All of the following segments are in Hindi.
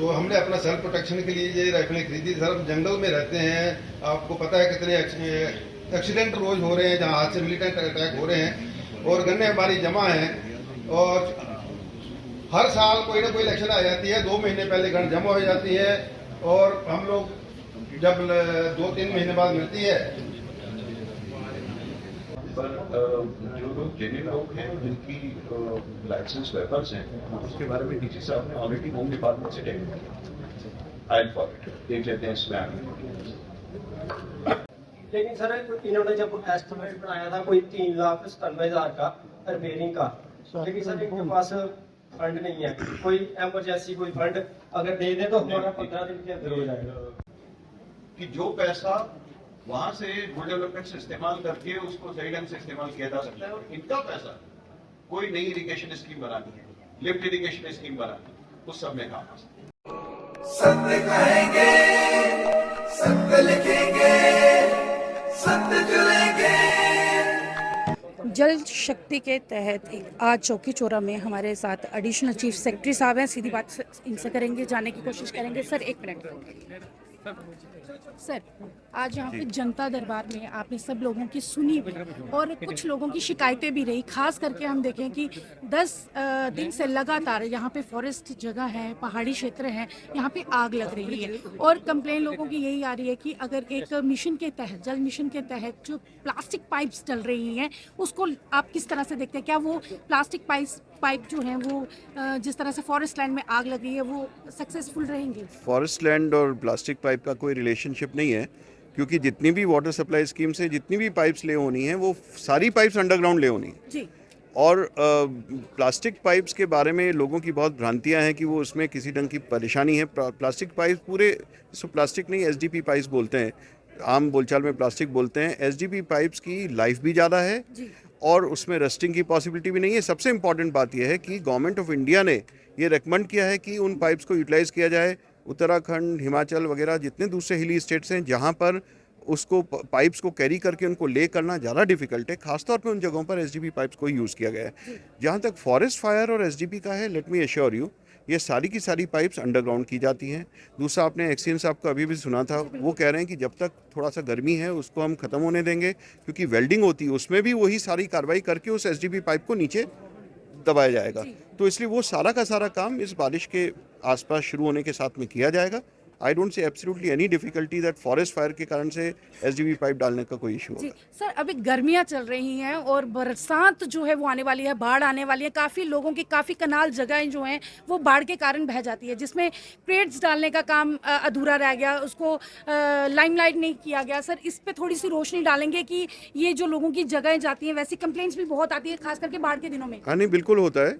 तो हमने अपना सेल्फ प्रोटेक्शन के लिए ये राइफलें खरीदी। सर हम जंगल में रहते हैं, आपको पता है कितने एक्सीडेंट रोज हो रहे हैं जहाँ हाथ से मिलिटेंट अटैक हो रहे हैं, और गन्ने हमारी जमा हैं और हर साल कोई ना कोई इलेक्शन आ जाती है, 2 महीने पहले गन जमा हो जाती है और हम लोग जब 2-3 महीने बाद मिलती है। पर जो लोग जेन्युइन लोग हैं जिनकी लाइसेंस वेपन्स हैं उसके बारे में डीसी साहब ने ऑलरेडी होम डिपार्टमेंट से देख लेते हैं इसमें आगे। लेकिन सर इन्होंने जब एस्टिमेट बनाया था कोई 3,97,000 का रिपेयरिंग का, लेकिन सर इनके पास फंड नहीं है, कोई इमरजेंसी कोई फंड अगर दे दे तो हमारा 15 दिन के अंदर हो जाएगा। कि जो पैसा वहां से गुड डेवलपमेंट से इस्तेमाल करके उसको सही ढंग से इस्तेमाल किया जा सकता है, और इनका पैसा कोई नई इरिगेशन स्कीम बनानी है, लिफ्ट इरिगेशन स्कीम बनानी है, उस सब में काम आ सकता है। सत्य कहेंगे, सत्य लिखेंगे, सत्य चुनेंगे। जल शक्ति के तहत एक आज चौकी चौरा में हमारे साथ एडिशनल चीफ सेक्रेटरी साहब हैं। सीधी बात इनसे करेंगे, जाने की कोशिश करेंगे। Sir 1 minute. सर आज यहाँ पे जनता दरबार में आपने सब लोगों की सुनी भी और कुछ लोगों की शिकायतें भी रही। खास करके हम देखें कि 10 दिन से लगातार यहाँ पे फॉरेस्ट जगह है, पहाड़ी क्षेत्र है, यहाँ पे आग लग रही है और कंप्लेन लोगों की यही आ रही है कि अगर एक मिशन के तहत, जल मिशन के तहत जो प्लास्टिक पाइप्स चल रही हैं उसको आप किस तरह से देखते हैं? क्या वो प्लास्टिक पाइप जो हैं वो जिस तरह से फॉरेस्ट लैंड में आग लगी है वो सक्सेसफुल रहेंगी? फॉरेस्ट लैंड और प्लास्टिक पाइप का कोई रिलेशनशिप नहीं है, क्योंकि जितनी भी वाटर सप्लाई स्कीम से जितनी भी पाइप्स ले होनी है वो सारी पाइप्स अंडरग्राउंड ले होनी है जी। और प्लास्टिक पाइप्स के बारे में लोगों की बहुत भ्रांतियां हैं कि वो उसमें किसी ढंग की परेशानी है। प्लास्टिक पाइप्स पूरे, इसको प्लास्टिक नहीं एसडीपी पाइप्स बोलते हैं, आम बोलचाल में प्लास्टिक बोलते हैं। एसडीपी पाइप्स की लाइफ भी ज़्यादा है और उसमें रस्टिंग की पॉसिबिलिटी भी नहीं है। सबसे इम्पॉर्टेंट बात यह है कि गवर्नमेंट ऑफ इंडिया ने ये रेकमेंड किया है कि उन पाइप्स को यूटिलाइज़ किया जाए। उत्तराखंड, हिमाचल वगैरह जितने दूसरे हिली स्टेट्स हैं जहाँ पर उसको पाइप्स को कैरी करके उनको ले करना ज़्यादा डिफिकल्ट है, खासतौर पे उन जगहों पर एसडीपी पाइप्स को यूज़ किया गया है। जहाँ तक फॉरेस्ट फायर और एसडीपी का है, लेट मी एश्योर यू, ये सारी की सारी पाइप्स अंडरग्राउंड की जाती हैं। दूसरा, आपने एक्सीएन साहब को अभी भी सुना था, वो कह रहे हैं कि जब तक थोड़ा सा गर्मी है उसको हम ख़त्म होने देंगे, क्योंकि वेल्डिंग होती है उसमें भी वही सारी कार्रवाई करके उस एसडीपी पाइप को नीचे दबाया जाएगा। तो इसलिए वो सारा का सारा काम इस बारिश के आसपास शुरू होने के साथ में किया जाएगा। I don't see absolutely any difficulty that forest fire के कारण से एसडीपी पाइप डालने का कोई इशू होगा। सर अभी गर्मियां चल रही हैं और बरसात जो है वो आने वाली है, बाढ़ आने वाली है। काफ़ी लोगों की काफ़ी कनाल जगहें जो हैं वो बाढ़ के कारण बह जाती है, जिसमें क्रेट्स डालने का काम अधूरा रह गया, उसको लाइमलाइट नहीं किया गया। सर इस पे थोड़ी सी रोशनी डालेंगे कि ये जो लोगों की जगहें जाती हैं, वैसी कंप्लेंट्स भी बहुत आती है खास करके बाढ़ के दिनों में। हाँ नहीं, बिल्कुल होता है,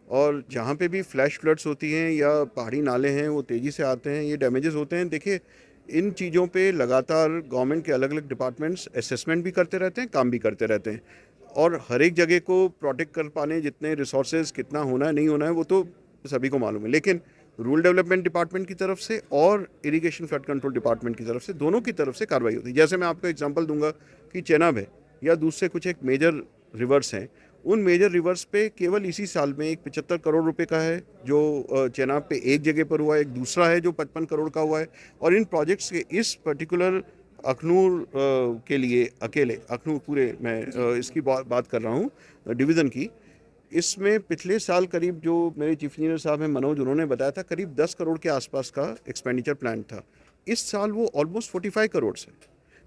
और जहाँ पे भी फ्लैश फ्लड्स होती हैं या पहाड़ी नाले हैं वो तेज़ी से आते हैं, ये डैमेजेस होते हैं। देखिए, इन चीज़ों पे लगातार गवर्नमेंट के अलग अलग डिपार्टमेंट्स असेसमेंट भी करते रहते हैं, काम भी करते रहते हैं, और हर एक जगह को प्रोटेक्ट कर पाने जितने रिसोर्सेज कितना होना है नहीं होना है वो तो सभी को मालूम है। लेकिन रूरल डेवलपमेंट डिपार्टमेंट की तरफ से और इरीगेशन फ्लड कंट्रोल डिपार्टमेंट की तरफ से, दोनों की तरफ से कार्रवाई होती है। जैसे मैं आपको एग्जाम्पल दूंगा कि चेनाब है या दूसरे कुछ एक मेजर रिवर्स हैं, उन मेजर रिवर्स पे केवल इसी साल में एक 75 करोड़ रुपए का है जो चेनाब पे एक जगह पर हुआ है, एक दूसरा है जो 55 करोड़ का हुआ है। और इन प्रोजेक्ट्स के इस पर्टिकुलर अखनूर के लिए अकेले, अखनूर पूरे मैं इसकी बात कर रहा हूँ डिवीज़न की, इसमें पिछले साल करीब, जो मेरे चीफ इंजीनियर साहब हैं मनोज, उन्होंने बताया था करीब 10 करोड़ के आसपास का एक्सपेंडिचर प्लान था। इस साल वो ऑलमोस्ट 45 करोड़ है,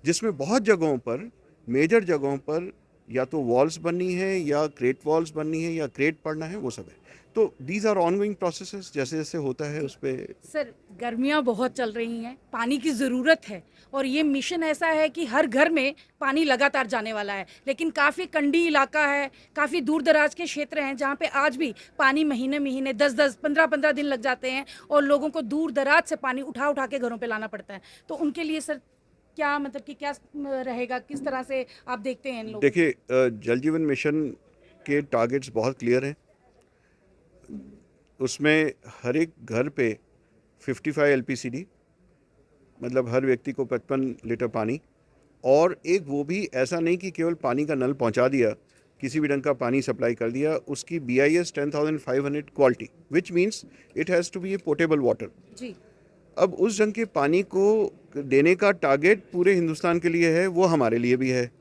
जिसमें बहुत जगहों पर, मेजर जगहों पर या तो वॉल्स बननी है या क्रेट वॉल्स बननी है या क्रेट पड़ना है, वो सब है। तो दीज आर ऑनगोइंग प्रोसेसेस, जैसे जैसे होता है उस पर। सर गर्मियाँ बहुत चल रही हैं, पानी की ज़रूरत है और ये मिशन ऐसा है कि हर घर में पानी लगातार जाने वाला है, लेकिन काफ़ी कंडी इलाका है, काफ़ी दूर दराज के क्षेत्र हैं जहाँ पे आज भी पानी महीने महीने 10-10, 15-15 दिन लग जाते हैं और लोगों को दूर दराज से पानी उठा उठा के घरों पे लाना पड़ता है। तो उनके लिए सर क्या मतलब कि क्या रहेगा, किस तरह से आप देखते हैं इन लोगों? देखिए, जल जीवन मिशन के टारगेट्स बहुत क्लियर हैं। उसमें हर एक घर पे 55 एलपीसीडी, मतलब हर व्यक्ति को 55 लीटर पानी, और एक वो भी ऐसा नहीं कि केवल पानी का नल पहुंचा दिया, किसी भी ढंग का पानी सप्लाई कर दिया, उसकी BIS 10,500 quality, which means it has to be a portable water. जी अब उस ढंग के पानी को देने का टारगेट पूरे हिंदुस्तान के लिए है, वो हमारे लिए भी है।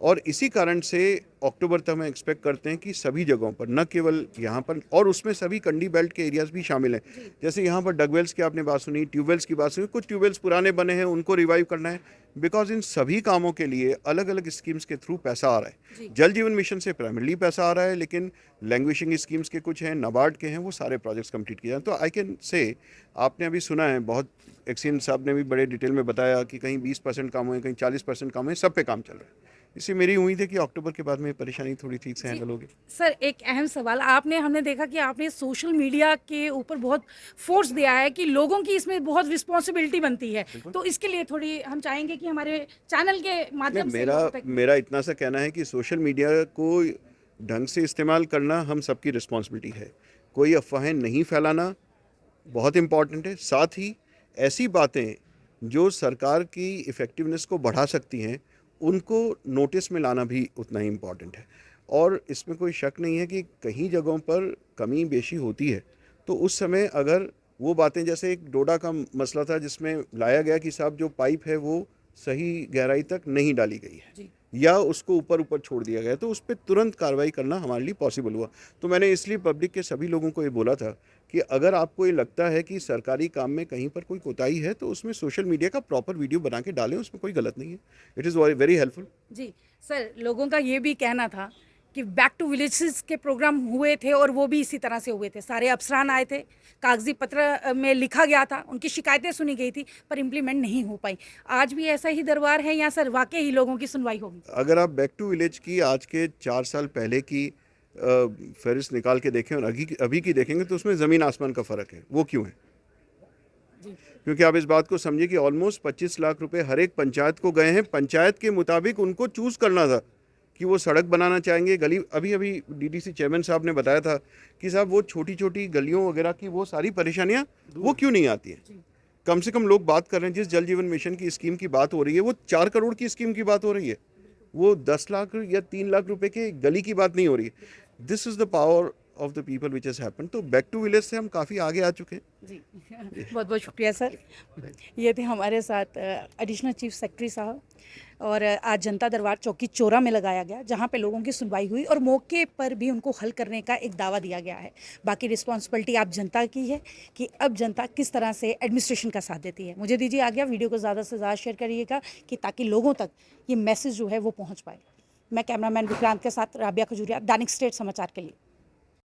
और इसी कारण से अक्टूबर तक हम एक्सपेक्ट करते हैं कि सभी जगहों पर, न केवल यहाँ पर, और उसमें सभी कंडी बेल्ट के एरियाज भी शामिल हैं। जैसे यहाँ पर डगवेल्स की आपने बात सुनी, ट्यूबवेल्स की बात सुनी, कुछ ट्यूबवेल्स पुराने बने हैं, उनको रिवाइव करना है, बिकॉज इन सभी कामों के लिए अलग अलग स्कीम्स के थ्रू पैसा आ रहा है। जल जीवन मिशन से प्राइमरली पैसा आ रहा है, लेकिन लैंग्वेजिंग स्कीम्स के कुछ हैं, नाबार्ड के हैं, वो सारे प्रोजेक्ट्स कंप्लीट किए हैं। तो आई कैन से, आपने अभी सुना है, बहुत एक्सीन साहब ने भी बड़े डिटेल में बताया कि कहीं 20% काम हुए, कहीं 40% काम हुए, सब पे काम चल रहा है। इससे मेरी उम्मीद है कि अक्टूबर के बाद में परेशानी थोड़ी ठीक से हैंडल होगी। सर, एक अहम सवाल, हमने देखा कि आपने सोशल मीडिया के ऊपर बहुत फोर्स दिया है कि लोगों की इसमें बहुत रिस्पॉन्सिबिलिटी बनती है, तो इसके लिए थोड़ी हम चाहेंगे कि हमारे चैनल के माध्यम से लोगों तक- मेरा इतना सा कहना है कि सोशल मीडिया को ढंग से इस्तेमाल करना हम सबकी रिस्पॉन्सिबिलिटी है। कोई अफवाहें नहीं फैलाना बहुत इम्पॉर्टेंट है। साथ ही ऐसी बातें जो सरकार की इफ़ेक्टिवनेस को बढ़ा सकती हैं, उनको नोटिस में लाना भी उतना ही इम्पॉर्टेंट है। और इसमें कोई शक नहीं है कि कहीं जगहों पर कमी बेशी होती है, तो उस समय अगर वो बातें, जैसे एक डोडा का मसला था जिसमें लाया गया कि साहब जो पाइप है वो सही गहराई तक नहीं डाली गई है या उसको ऊपर ऊपर छोड़ दिया गया, तो उस पर तुरंत कार्रवाई करना हमारे लिए पॉसिबल हुआ। तो मैंने इसलिए पब्लिक के सभी लोगों को ये बोला था कि अगर आपको ये लगता है कि सरकारी काम में कहीं पर कोई कोताही है, तो उसमें सोशल मीडिया का प्रॉपर वीडियो बना के डालें, उसमें कोई गलत नहीं है। It is very helpful. जी सर, लोगों का ये भी कहना था कि बैक टू विलेजेस के प्रोग्राम हुए थे और वो भी इसी तरह से हुए थे, सारे अफसरान आए थे, कागजी पत्र में लिखा गया था, उनकी शिकायतें सुनी गई थी, पर इम्प्लीमेंट नहीं हो पाई। आज भी ऐसा ही दरबार है या सर वाकई ही लोगों की सुनवाई होगी? अगर आप बैक टू विलेज की आज के 4 साल पहले की फहरिस्त निकाल के देखें और अभी की देखेंगे, तो उसमें ज़मीन आसमान का फ़र्क है। वो क्यों है? क्योंकि आप इस बात को समझिए कि ऑलमोस्ट 25 लाख रुपए हर एक पंचायत को गए हैं। पंचायत के मुताबिक उनको चूज़ करना था कि वो सड़क बनाना चाहेंगे, गली। अभी DDC चेयरमैन साहब ने बताया था कि साहब वो छोटी छोटी गलियों वगैरह की वो सारी परेशानियां वो क्यों नहीं आती हैं। कम से कम लोग बात कर रहे हैं, जिस जल जीवन मिशन की स्कीम की बात हो रही है, वो 4 करोड़ की स्कीम की बात हो रही है, वो 10 लाख या 3 लाख रुपए के गली की बात नहीं हो रही है। This is the power of the people which has happened. तो बैक टू विलेज से हम काफ़ी आगे आ चुके हैं। जी बहुत बहुत शुक्रिया सर। ये थे हमारे साथ एडिशनल चीफ सेक्रेटरी साहब। और आज जनता दरबार चौकी चोरा में लगाया गया, जहाँ पे लोगों की सुनवाई हुई और मौके पर भी उनको हल करने का एक दावा दिया गया है। बाकी रिस्पॉन्सिबिलिटी आप जनता की है कि अब जनता किस तरह से एडमिनिस्ट्रेशन का साथ देती है। मुझे दीजिए आ गया, वीडियो को ज़्यादा से ज़्यादा शेयर करिएगा कि ताकि लोगों तक ये मैसेज जो है वो पहुँच पाए। मैं कैमरामैन विक्रांत के साथ राबिया खजूरिया, दैनिक स्टेट समाचार के लिए।